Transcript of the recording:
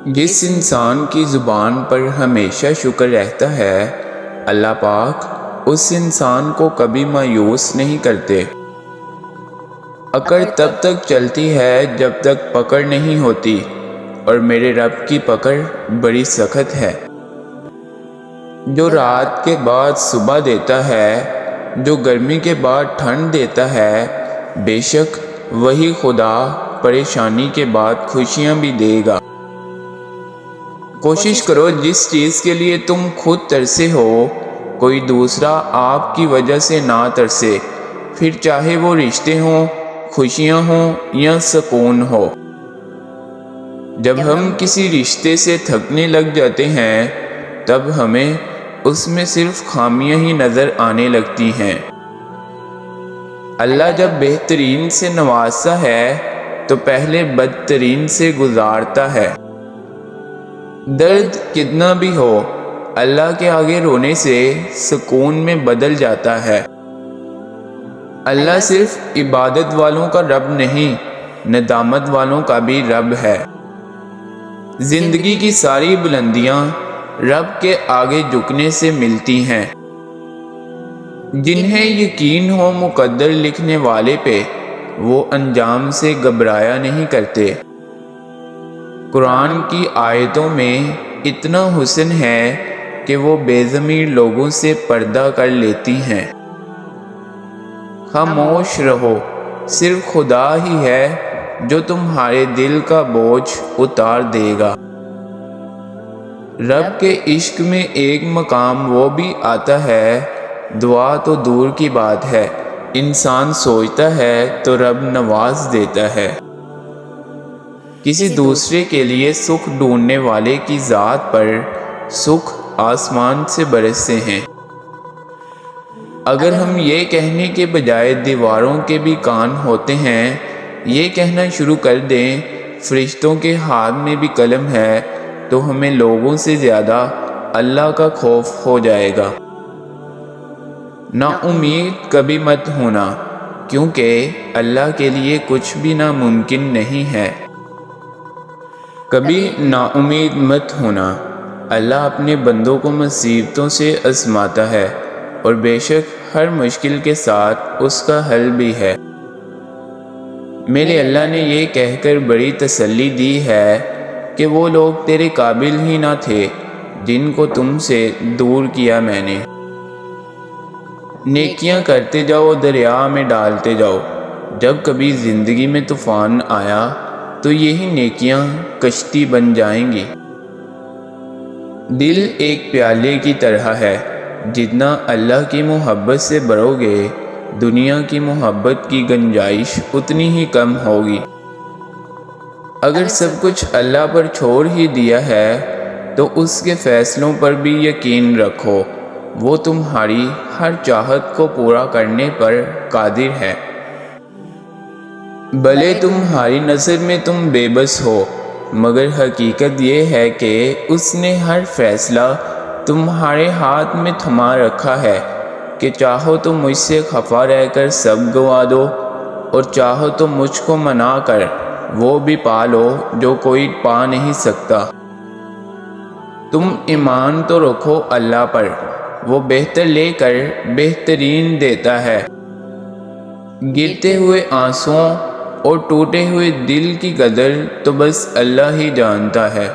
جس انسان کی زبان پر ہمیشہ شکر رہتا ہے، اللہ پاک اس انسان کو کبھی مایوس نہیں کرتے۔ عقل تب تک چلتی ہے جب تک پکڑ نہیں ہوتی، اور میرے رب کی پکڑ بڑی سخت ہے۔ جو رات کے بعد صبح دیتا ہے، جو گرمی کے بعد ٹھنڈ دیتا ہے، بے شک وہی خدا پریشانی کے بعد خوشیاں بھی دے گا۔ کوشش کرو جس چیز کے لیے تم خود ترسے ہو، کوئی دوسرا آپ کی وجہ سے نہ ترسے، پھر چاہے وہ رشتے ہوں، خوشیاں ہوں یا سکون ہو۔ جب ہم کسی رشتے سے تھکنے لگ جاتے ہیں، تب ہمیں اس میں صرف خامیاں ہی نظر آنے لگتی ہیں۔ اللہ جب بہترین سے نوازتا ہے تو پہلے بدترین سے گزارتا ہے۔ درد کتنا بھی ہو، اللہ کے آگے رونے سے سکون میں بدل جاتا ہے۔ اللہ صرف عبادت والوں کا رب نہیں، ندامت والوں کا بھی رب ہے۔ زندگی کی ساری بلندیاں رب کے آگے جھکنے سے ملتی ہیں۔ جنہیں یقین ہو مقدر لکھنے والے پہ، وہ انجام سے گھبرایا نہیں کرتے۔ قرآن کی آیتوں میں اتنا حسن ہے کہ وہ بے ضمیر لوگوں سے پردہ کر لیتی ہیں۔ خاموش رہو، صرف خدا ہی ہے جو تمہارے دل کا بوجھ اتار دے گا۔ رب کے عشق میں ایک مقام وہ بھی آتا ہے، دعا تو دور کی بات ہے، انسان سوچتا ہے تو رب نواز دیتا ہے۔ کسی دوسرے کے لیے سکھ ڈھونڈنے والے کی ذات پر سکھ آسمان سے برستے ہیں۔ اگر ہم یہ کہنے کے بجائے دیواروں کے بھی کان ہوتے ہیں، یہ کہنا شروع کر دیں فرشتوں کے ہاتھ میں بھی قلم ہے، تو ہمیں لوگوں سے زیادہ اللہ کا خوف ہو جائے گا۔ نا امید کبھی مت ہونا، کیونکہ اللہ کے لیے کچھ بھی ناممکن نہیں ہے۔ کبھی نا امید مت ہونا، اللہ اپنے بندوں کو مصیبتوں سے آزماتا ہے، اور بے شک ہر مشکل کے ساتھ اس کا حل بھی ہے۔ میرے اللہ نے یہ کہہ کر بڑی تسلی دی ہے کہ وہ لوگ تیرے قابل ہی نہ تھے جن کو تم سے دور کیا میں نے۔ نیکیاں کرتے جاؤ، دریا میں ڈالتے جاؤ۔ جب کبھی زندگی میں طوفان آیا تو یہی نیکیاں کشتی بن جائیں گی۔ دل ایک پیالے کی طرح ہے، جتنا اللہ کی محبت سے بھرو گے، دنیا کی محبت کی گنجائش اتنی ہی کم ہوگی۔ اگر سب کچھ اللہ پر چھوڑ ہی دیا ہے تو اس کے فیصلوں پر بھی یقین رکھو، وہ تمہاری ہر چاہت کو پورا کرنے پر قادر ہے۔ بھلے تمہاری نظر میں تم بے بس ہو، مگر حقیقت یہ ہے کہ اس نے ہر فیصلہ تمہارے ہاتھ میں تھما رکھا ہے کہ چاہو تو مجھ سے خفا رہ کر سب گوا دو، اور چاہو تو مجھ کو منا کر وہ بھی پا لو جو کوئی پا نہیں سکتا۔ تم ایمان تو رکھو اللہ پر، وہ بہتر لے کر بہترین دیتا ہے۔ گرتے ہوئے آنسوؤں اور ٹوٹے ہوئے دل کی قدر تو بس اللہ ہی جانتا ہے۔